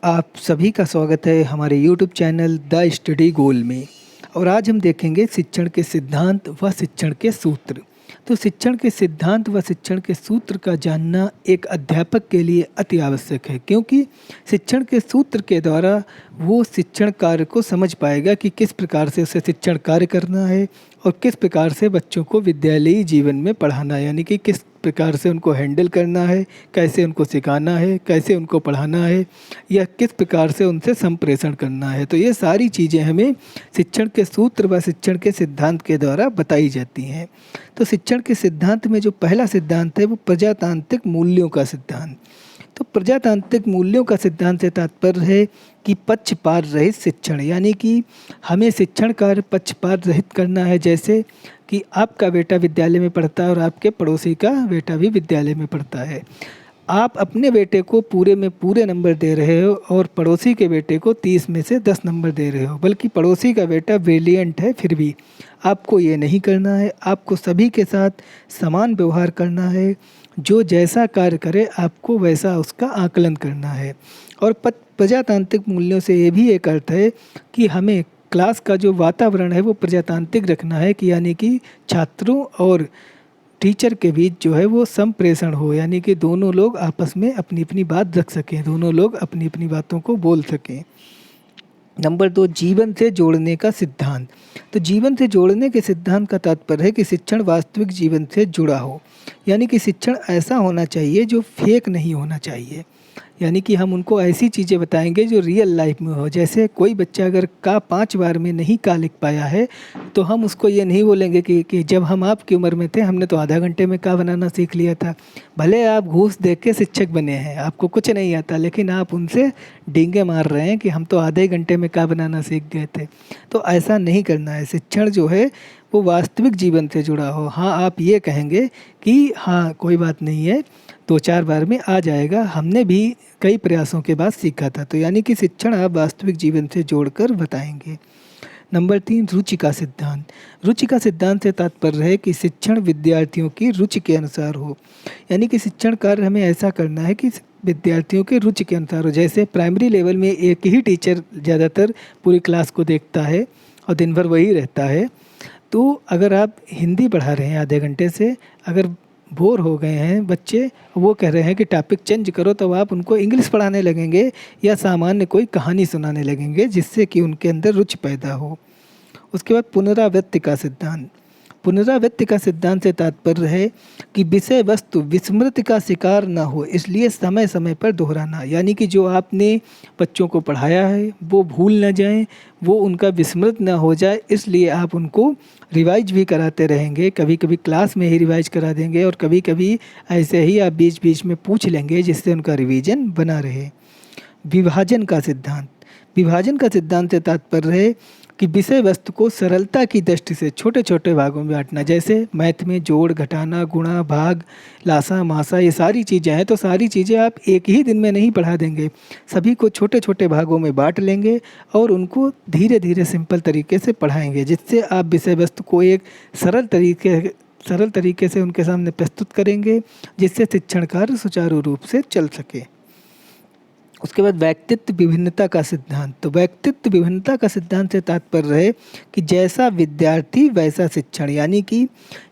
आप सभी का स्वागत है हमारे YouTube चैनल द स्टडी गोल में। और आज हम देखेंगे शिक्षण के सिद्धांत व शिक्षण के सूत्र। तो शिक्षण के सिद्धांत व शिक्षण के सूत्र का जानना एक अध्यापक के लिए अति आवश्यक है, क्योंकि शिक्षण के सूत्र के द्वारा वो शिक्षण कार्य को समझ पाएगा कि किस प्रकार से उसे शिक्षण कार्य करना है और किस प्रकार से बच्चों को विद्यालयी जीवन में पढ़ाना है, यानी कि किस प्रकार से उनको हैंडल करना है, कैसे उनको सिखाना है, कैसे उनको पढ़ाना है, या किस प्रकार से उनसे संप्रेषण करना है। तो ये सारी चीज़ें हमें शिक्षण के सूत्र व शिक्षण के सिद्धांत के द्वारा बताई जाती हैं। तो शिक्षण के सिद्धांत में जो पहला सिद्धांत है वो प्रजातांत्रिक मूल्यों का सिद्धांत। तो प्रजातांत्रिक मूल्यों का सिद्धांत से तात्पर्य है कि पक्षपात रहित शिक्षण, यानी कि हमें शिक्षण कार्य पक्षपात रहित करना है। जैसे कि आपका बेटा विद्यालय में पढ़ता है और आपके पड़ोसी का बेटा भी विद्यालय में पढ़ता है। आप अपने बेटे को पूरे में पूरे नंबर दे रहे हो और पड़ोसी के बेटे को 30 में से 10 नंबर दे रहे हो, बल्कि पड़ोसी का बेटा ब्रिलियंट है, फिर भी आपको ये नहीं करना है। आपको सभी के साथ समान व्यवहार करना है। जो जैसा कार्य करे आपको वैसा उसका आकलन करना है। और प्रजातांत्रिक मूल्यों से ये भी एक अर्थ है कि हमें क्लास का जो वातावरण है वो प्रजातांत्रिक रखना है, कि यानी कि छात्रों और टीचर के बीच जो है वो संप्रेषण हो, यानी कि दोनों लोग आपस में अपनी अपनी बात रख सकें, दोनों लोग अपनी अपनी बातों को बोल सकें। नंबर 2, जीवन से जोड़ने का सिद्धांत। तो जीवन से जोड़ने के सिद्धांत का तात्पर्य है कि शिक्षण वास्तविक जीवन से जुड़ा हो, यानी कि शिक्षण ऐसा होना चाहिए जो फेक नहीं होना चाहिए। यानी कि हम उनको ऐसी चीज़ें बताएंगे जो रियल लाइफ में हो। जैसे कोई बच्चा अगर का 5 बार में नहीं का लिख पाया है तो हम उसको ये नहीं बोलेंगे कि जब हम आपकी उम्र में थे हमने तो आधा घंटे में का बनाना सीख लिया था। भले आप घूस देख के शिक्षक बने हैं, आपको कुछ नहीं आता, लेकिन आप उनसे डींगे मार रहे हैं कि हम तो आधे घंटे में का बनाना सीख गए थे। तो ऐसा नहीं करना है। शिक्षण जो है वो वास्तविक जीवन से जुड़ा हो। हाँ, आप ये कहेंगे कि हाँ कोई बात नहीं है, 2-4 बार में आ जाएगा, हमने भी कई प्रयासों के बाद सीखा था। तो यानी कि शिक्षण आप वास्तविक जीवन से जोड़कर बताएंगे। नंबर 3, रुचि का सिद्धांत। रुचि का सिद्धांत से तात्पर्य है कि शिक्षण विद्यार्थियों की रुचि के अनुसार हो, यानी कि शिक्षण कार्य हमें ऐसा करना है कि विद्यार्थियों के रुचि के अनुसार हो। जैसे प्राइमरी लेवल में एक ही टीचर ज़्यादातर पूरी क्लास को देखता है और दिन भर वही रहता है। तो अगर आप हिंदी पढ़ा रहे हैं आधे घंटे से, अगर बोर हो गए हैं बच्चे, वो कह रहे हैं कि टॉपिक चेंज करो, तो आप उनको इंग्लिश पढ़ाने लगेंगे या सामान्य कोई कहानी सुनाने लगेंगे, जिससे कि उनके अंदर रुचि पैदा हो। उसके बाद पुनरावृत्ति का सिद्धांत। पुनरावृत्ति का सिद्धांत से तात्पर्य है कि विषय वस्तु विस्मृति का शिकार न हो, इसलिए समय समय पर दोहराना। यानी कि जो आपने बच्चों को पढ़ाया है वो भूल न जाएं, वो उनका विस्मृत न हो जाए, इसलिए आप उनको रिवाइज भी कराते रहेंगे। कभी कभी क्लास में ही रिवाइज करा देंगे और कभी कभी ऐसे ही आप बीच बीच में पूछ लेंगे, जिससे उनका रिवीजन बना रहे। विभाजन का सिद्धांत। विभाजन का सिद्धांत से तात्पर्य है कि विषय वस्तु को सरलता की दृष्टि से छोटे छोटे भागों में बांटना। जैसे मैथ में जोड़, घटाना, गुणा, भाग, लासा, मासा, ये सारी चीज़ें हैं, तो सारी चीज़ें आप एक ही दिन में नहीं पढ़ा देंगे, सभी को छोटे छोटे भागों में बांट लेंगे और उनको धीरे धीरे सिंपल तरीके से पढ़ाएंगे, जिससे आप विषय वस्तु को एक सरल तरीके से उनके सामने प्रस्तुत करेंगे, जिससे शिक्षण कार्य सुचारू रूप से चल सके। उसके बाद व्यक्तित्व विभिन्नता का सिद्धांत। तो व्यक्तित्व विभिन्नता का सिद्धांत से तात्पर्य है कि जैसा विद्यार्थी वैसा शिक्षण, यानी कि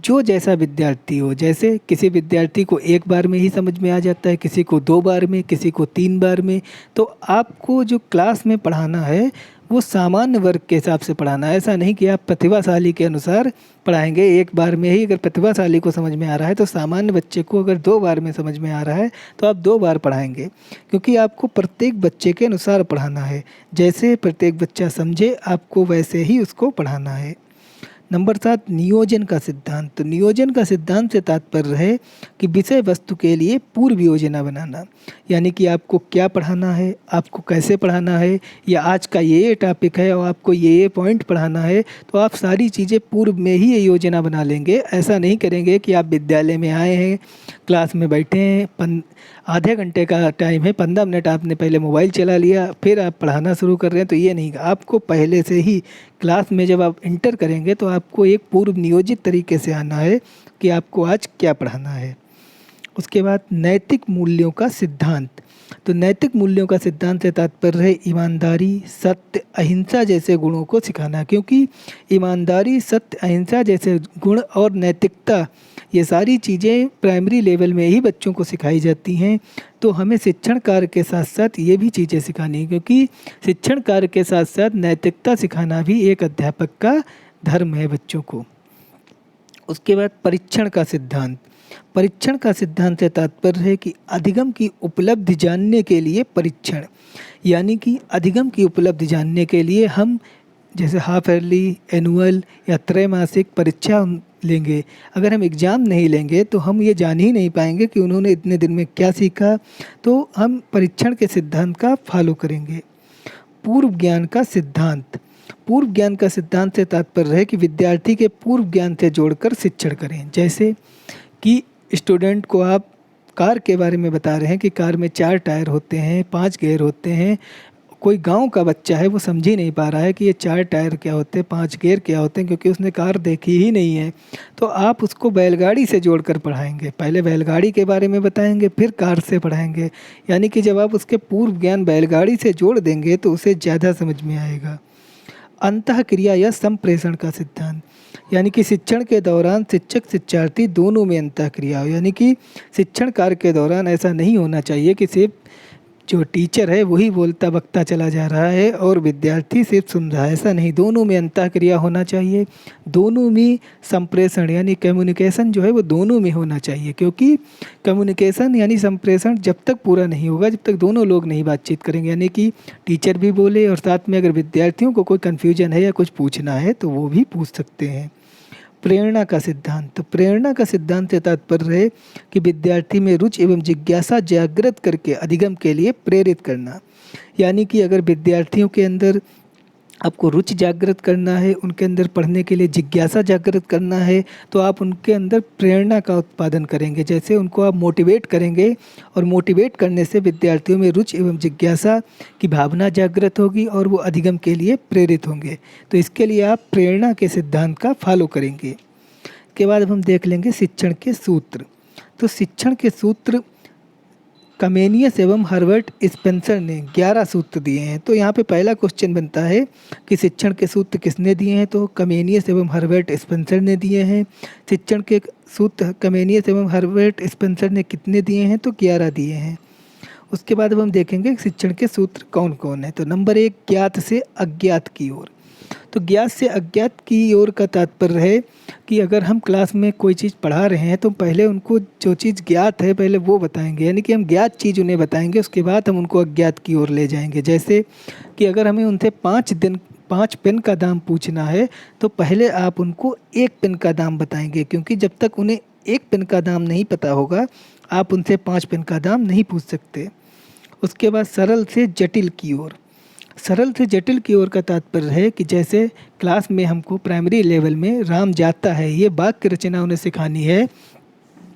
जो जैसा विद्यार्थी हो। जैसे किसी विद्यार्थी को 1 बार में ही समझ में आ जाता है, किसी को 2 बार में, किसी को 3 बार में। तो आपको जो क्लास में पढ़ाना है वो सामान्य वर्ग के हिसाब से पढ़ाना है। ऐसा नहीं कि आप प्रतिभाशाली के अनुसार पढ़ाएंगे। 1 बार में ही अगर प्रतिभाशाली को समझ में आ रहा है, तो सामान्य बच्चे को अगर 2 बार में समझ में आ रहा है तो आप 2 बार पढ़ाएंगे, क्योंकि आपको प्रत्येक बच्चे के अनुसार पढ़ाना है। जैसे प्रत्येक बच्चा समझे आपको वैसे ही उसको पढ़ाना है। नंबर 7, नियोजन का सिद्धांत। तो नियोजन का सिद्धांत से तात्पर्य है कि विषय वस्तु के लिए पूर्व योजना बनाना, यानी कि आपको क्या पढ़ाना है, आपको कैसे पढ़ाना है, या आज का ये टॉपिक है और आपको ये पॉइंट पढ़ाना है, तो आप सारी चीज़ें पूर्व में ही ये योजना बना लेंगे। ऐसा नहीं करेंगे कि आप विद्यालय में आए हैं, क्लास में बैठे हैं, आधे घंटे का टाइम है, 15 मिनट आपने पहले मोबाइल चला लिया, फिर आप पढ़ाना शुरू कर रहे हैं। तो ये नहीं, आपको पहले से ही क्लास में जब आप इंटर करेंगे तो आपको एक पूर्व नियोजित तरीके से आना है कि आपको आज क्या पढ़ाना है। उसके बाद नैतिक मूल्यों का सिद्धांत। तो नैतिक मूल्यों का सिद्धांत से तात्पर्य है ईमानदारी, सत्य, अहिंसा जैसे गुणों को सिखाना, क्योंकि ईमानदारी, सत्य, अहिंसा जैसे गुण और नैतिकता ये सारी चीज़ें प्राइमरी लेवल में ही बच्चों को सिखाई जाती हैं। तो हमें शिक्षण कार्य के साथ साथ ये भी चीज़ें सिखानी है, क्योंकि शिक्षण कार्य के साथ साथ नैतिकता सिखाना भी एक अध्यापक का धर्म है बच्चों को। उसके बाद परीक्षण का सिद्धांत। परीक्षण का सिद्धांत से तात्पर्य है कि अधिगम की उपलब्धि जानने के लिए परीक्षण, यानी कि अधिगम की उपलब्धि जानने के लिए हम जैसे हाफ ईयरली, एनुअल या त्रैमासिक परीक्षा लेंगे। अगर हम एग्ज़ाम नहीं लेंगे तो हम ये जान ही नहीं पाएंगे कि उन्होंने इतने दिन में क्या सीखा। तो हम परीक्षण के सिद्धांत का फॉलो करेंगे। पूर्व ज्ञान का सिद्धांत। पूर्व ज्ञान का सिद्धांत से तात्पर्य है कि विद्यार्थी के पूर्व ज्ञान से जोड़कर शिक्षण करें। जैसे कि स्टूडेंट को आप कार के बारे में बता रहे हैं कि कार में 4 टायर होते हैं, 5 गियर होते हैं। कोई गांव का बच्चा है, वो समझ ही नहीं पा रहा है कि ये 4 टायर क्या होते हैं, 5 गियर क्या होते हैं, क्योंकि उसने कार देखी ही नहीं है। तो आप उसको बैलगाड़ी से जोड़कर पढ़ाएंगे। पहले बैलगाड़ी के बारे में बताएंगे, फिर कार से पढ़ाएंगे। यानी कि जब आप उसके पूर्व ज्ञान बैलगाड़ी से जोड़ देंगे तो उसे ज़्यादा समझ में आएगा। अंतःक्रिया या संप्रेषण का सिद्धांत, यानी कि शिक्षण के दौरान शिक्षक शिक्षार्थी दोनों में अंतःक्रिया हो। यानी कि शिक्षण कार्य के दौरान ऐसा नहीं होना चाहिए कि सिर्फ जो टीचर है वही बोलता बकता चला जा रहा है और विद्यार्थी सिर्फ सुन रहा है, ऐसा नहीं। दोनों में अंतःक्रिया होना चाहिए। दोनों में संप्रेषण यानी कम्युनिकेशन जो है वो दोनों में होना चाहिए, क्योंकि कम्युनिकेशन यानी संप्रेषण जब तक पूरा नहीं होगा जब तक दोनों लोग नहीं बातचीत करेंगे। यानी कि टीचर भी बोले और साथ में अगर विद्यार्थियों को कोई कन्फ्यूजन है या कुछ पूछना है तो वो भी पूछ सकते हैं। प्रेरणा का सिद्धांत। तो प्रेरणा का सिद्धांत से तात्पर्य है कि विद्यार्थी में रुचि एवं जिज्ञासा जागृत करके अधिगम के लिए प्रेरित करना। यानी कि अगर विद्यार्थियों के अंदर आपको रुचि जागृत करना है, उनके अंदर पढ़ने के लिए जिज्ञासा जागृत करना है, तो आप उनके अंदर प्रेरणा का उत्पादन करेंगे। जैसे उनको आप मोटिवेट करेंगे और मोटिवेट करने से विद्यार्थियों में रुचि एवं जिज्ञासा की भावना जागृत होगी और वो अधिगम के लिए प्रेरित होंगे। तो इसके लिए आप प्रेरणा के सिद्धांत का फॉलो करेंगे। के बाद अब हम देख लेंगे शिक्षण के सूत्र। तो शिक्षण के सूत्र कमेनियस एवं हर्बर्ट स्पेंसर ने 11 सूत्र दिए हैं। तो यहाँ पे पहला क्वेश्चन बनता है कि शिक्षण के सूत्र किसने दिए हैं, तो कमेनियस एवं हर्बर्ट स्पेंसर ने दिए हैं। शिक्षण के सूत्र कमेनियस एवं हर्बर्ट स्पेंसर ने कितने दिए हैं, तो 11 दिए हैं। उसके बाद अब हम देखेंगे शिक्षण के सूत्र कौन कौन है। तो नंबर 1, ज्ञात से अज्ञात की ओर। तो ज्ञात से अज्ञात की ओर का तात्पर्य है कि अगर हम क्लास में कोई चीज़ पढ़ा रहे हैं तो पहले उनको जो चीज़ ज्ञात है पहले वो बताएंगे। यानी कि हम ज्ञात चीज़ उन्हें बताएंगे, उसके बाद हम उनको अज्ञात की ओर ले जाएंगे। जैसे कि अगर हमें उनसे 5 पेन का दाम पूछना है तो पहले आप उनको 1 पेन का दाम बताएंगे, क्योंकि जब तक उन्हें 1 पेन का दाम नहीं पता होगा आप उनसे 5 पेन का दाम नहीं पूछ सकते। उसके बाद सरल से जटिल की ओर। सरल से जटिल की ओर का तात्पर्य है कि जैसे क्लास में हमको प्राइमरी लेवल में राम जाता है ये वाक्य रचना उन्हें सिखानी है,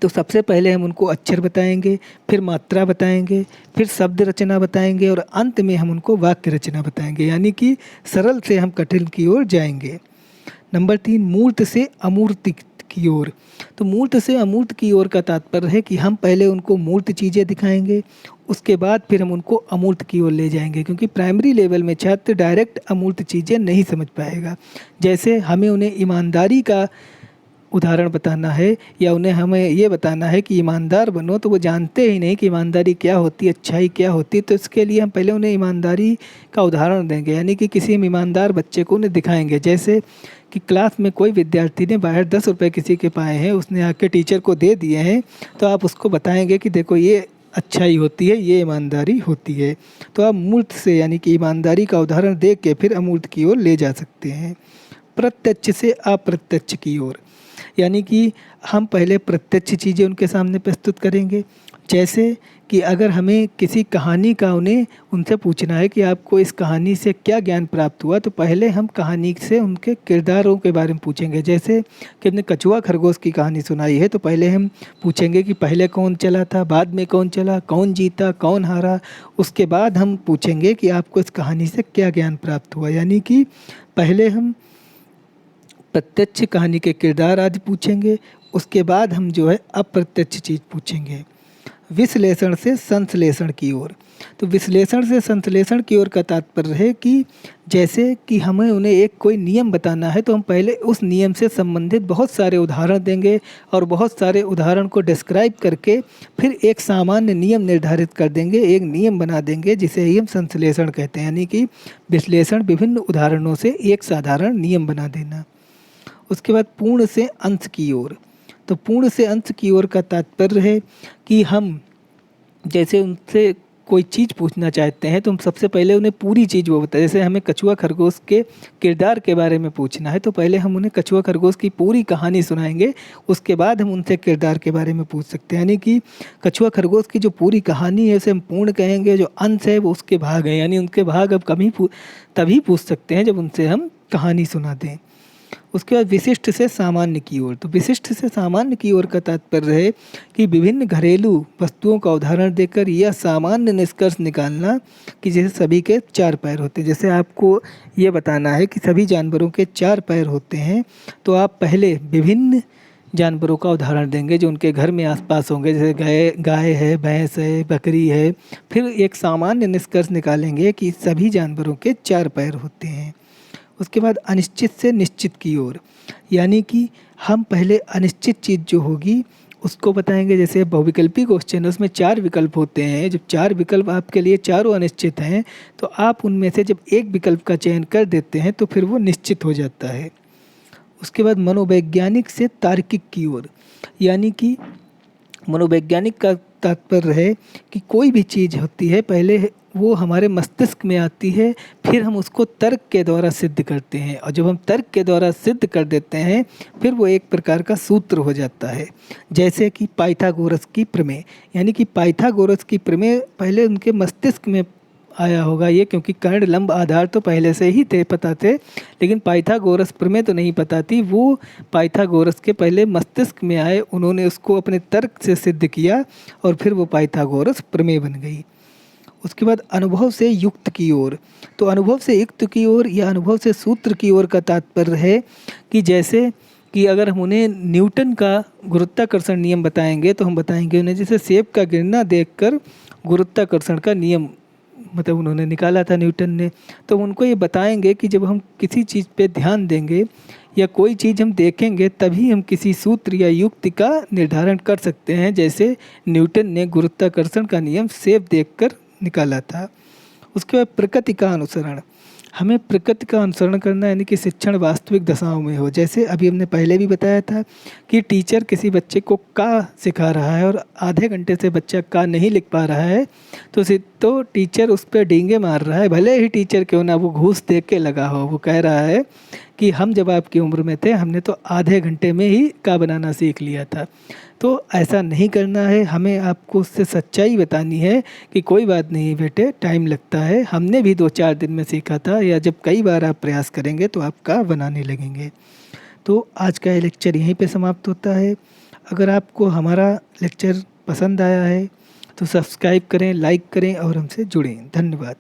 तो सबसे पहले हम उनको अक्षर बताएंगे, फिर मात्रा बताएंगे, फिर शब्द रचना बताएंगे और अंत में हम उनको वाक्य रचना बताएंगे। यानी कि सरल से हम कठिन की ओर जाएंगे। नंबर 3, मूर्त से अमूर्त की ओर। तो मूर्त से अमूर्त की ओर का तात्पर्य है कि हम पहले उनको मूर्त चीज़ें दिखाएंगे, उसके बाद फिर हम उनको अमूर्त की ओर ले जाएंगे, क्योंकि प्राइमरी लेवल में छात्र डायरेक्ट अमूर्त चीज़ें नहीं समझ पाएगा। जैसे हमें उन्हें ईमानदारी का उदाहरण बताना है या उन्हें हमें ये बताना है कि ईमानदार बनो, तो वो जानते ही नहीं कि ईमानदारी क्या होती है, अच्छाई क्या होती है। तो इसके लिए हम पहले उन्हें ईमानदारी का उदाहरण देंगे, यानी कि किसी हम ईमानदार बच्चे को उन्हें दिखाएंगे। जैसे कि क्लास में कोई विद्यार्थी ने बाहर 10 रुपये किसी के पाए हैं, उसने आके टीचर को दे दिए हैं, तो आप उसको बताएंगे कि देखो ये अच्छाई होती है, ये ईमानदारी होती है। तो आप मूर्त से यानी कि ईमानदारी का उदाहरण दे के फिर अमूर्त की ओर ले जा सकते हैं। प्रत्यक्ष से अप्रत्यक्ष की ओर, यानी कि हम पहले प्रत्यक्ष चीज़ें उनके सामने प्रस्तुत करेंगे। जैसे कि अगर हमें किसी कहानी का उनसे पूछना है कि आपको इस कहानी से क्या ज्ञान प्राप्त हुआ, तो पहले हम कहानी से उनके किरदारों के बारे में पूछेंगे। जैसे कि हमने कछुआ खरगोश की कहानी सुनाई है, तो पहले हम पूछेंगे कि पहले कौन चला था, बाद में कौन चला, कौन जीता, कौन हारा। उसके बाद हम पूछेंगे कि आपको इस कहानी से क्या ज्ञान प्राप्त हुआ। यानी कि पहले हम प्रत्यक्ष कहानी के किरदार आदि पूछेंगे, उसके बाद हम जो है अप्रत्यक्ष चीज़ पूछेंगे। विश्लेषण से संश्लेषण की ओर। तो विश्लेषण से संश्लेषण की ओर का तात्पर्य है कि जैसे कि हमें उन्हें एक कोई नियम बताना है तो हम पहले उस नियम से संबंधित बहुत सारे उदाहरण देंगे और बहुत सारे उदाहरण को डिस्क्राइब करके फिर एक सामान्य नियम निर्धारित कर देंगे, एक नियम बना देंगे जिसे ही हम संश्लेषण कहते हैं, यानी कि विश्लेषण विभिन्न उदाहरणों से एक साधारण नियम बना देना। उसके बाद पूर्ण से अंश की ओर। तो पूर्ण से अंश की ओर का तात्पर्य है कि हम जैसे उनसे कोई चीज़ पूछना चाहते हैं तो हम सबसे पहले उन्हें पूरी चीज़ वो बताए। जैसे हमें कछुआ खरगोश के किरदार के बारे में पूछना है तो पहले हम उन्हें कछुआ खरगोश की पूरी कहानी सुनाएंगे, उसके बाद हम उनसे किरदार के बारे में पूछ सकते हैं। यानी कि कछुआ खरगोश की जो पूरी कहानी है उसे हम पूर्ण कहेंगे, जो अंश है वो उसके भाग हैं, यानी उनके भाग अब तभी पूछ सकते हैं जब उनसे हम कहानी सुना दें। उसके बाद विशिष्ट से सामान्य की ओर। तो विशिष्ट से सामान्य की ओर का तात्पर्य है कि विभिन्न घरेलू वस्तुओं का उदाहरण देकर यह सामान्य निष्कर्ष निकालना कि जैसे सभी के 4 पैर होते हैं। जैसे आपको ये बताना है कि सभी जानवरों के 4 पैर होते हैं तो आप पहले विभिन्न जानवरों का उदाहरण देंगे जो उनके घर में आसपास होंगे, जैसे गाय है, भैंस है, बकरी है। फिर एक सामान्य निष्कर्ष निकालेंगे कि सभी जानवरों के 4 पैर होते हैं। उसके बाद अनिश्चित से निश्चित की ओर, यानी कि हम पहले अनिश्चित चीज़ जो होगी उसको बताएंगे। जैसे बहुविकल्पी क्वेश्चन है उसमें 4 विकल्प होते हैं, जब 4 विकल्प आपके लिए चारों अनिश्चित हैं तो आप उनमें से जब एक विकल्प का चयन कर देते हैं तो फिर वो निश्चित हो जाता है। उसके बाद मनोवैज्ञानिक से तार्किक की ओर, यानी कि मनोवैज्ञानिक का तात्पर्य है कि कोई भी चीज़ होती है पहले वो हमारे मस्तिष्क में आती है, फिर हम उसको तर्क के द्वारा सिद्ध करते हैं और जब हम तर्क के द्वारा सिद्ध कर देते हैं फिर वो एक प्रकार का सूत्र हो जाता है। जैसे कि पाइथागोरस की प्रमेय, यानी कि पाइथागोरस की प्रमेय पहले उनके मस्तिष्क में आया होगा ये, क्योंकि कर्ण लंब आधार तो पहले से ही पता थे, लेकिन पाइथागोरस प्रमेय तो नहीं पता थी। वो पाइथागोरस के पहले मस्तिष्क में आए, उन्होंने उसको अपने तर्क से सिद्ध किया और फिर वो पाइथागोरस प्रमेय बन गई। उसके बाद अनुभव से युक्त की ओर। तो अनुभव से युक्त की ओर या अनुभव से सूत्र की ओर का तात्पर्य है कि जैसे कि अगर हम उन्हें न्यूटन का गुरुत्वाकर्षण नियम बताएंगे तो हम बताएंगे उन्हें जैसे सेब का गिरना देखकर गुरुत्वाकर्षण का नियम मतलब उन्होंने निकाला था न्यूटन ने। तो उनको ये बताएंगे कि जब हम किसी चीज़ पे ध्यान देंगे या कोई चीज़ हम देखेंगे तभी हम किसी सूत्र या युक्ति का निर्धारण कर सकते हैं, जैसे न्यूटन ने गुरुत्वाकर्षण का नियम सेब देखकर निकाला था। उसके बाद प्रकृति का अनुसरण, हमें प्रकृति का अनुसरण करना यानी कि शिक्षण वास्तविक दशाओं में हो। जैसे अभी हमने पहले भी बताया था कि टीचर किसी बच्चे को का सिखा रहा है और आधे घंटे से बच्चा का नहीं लिख पा रहा है तो टीचर उस पर डींगे मार रहा है, भले ही टीचर क्यों ना वो घूस दे के लगा हो। वो कह रहा है कि हम जब आपकी उम्र में थे हमने तो आधे घंटे में ही का बनाना सीख लिया था। तो ऐसा नहीं करना है, हमें आपको उससे सच्चाई बतानी है कि कोई बात नहीं बेटे, टाइम लगता है, हमने भी 2-4 दिन में सीखा था, या जब कई बार आप प्रयास करेंगे तो आप का बनाने लगेंगे। तो आज का ये लेक्चर यहीं पे समाप्त होता है। अगर आपको हमारा लेक्चर पसंद आया है तो सब्सक्राइब करें, लाइक करें और हमसे जुड़ें। धन्यवाद।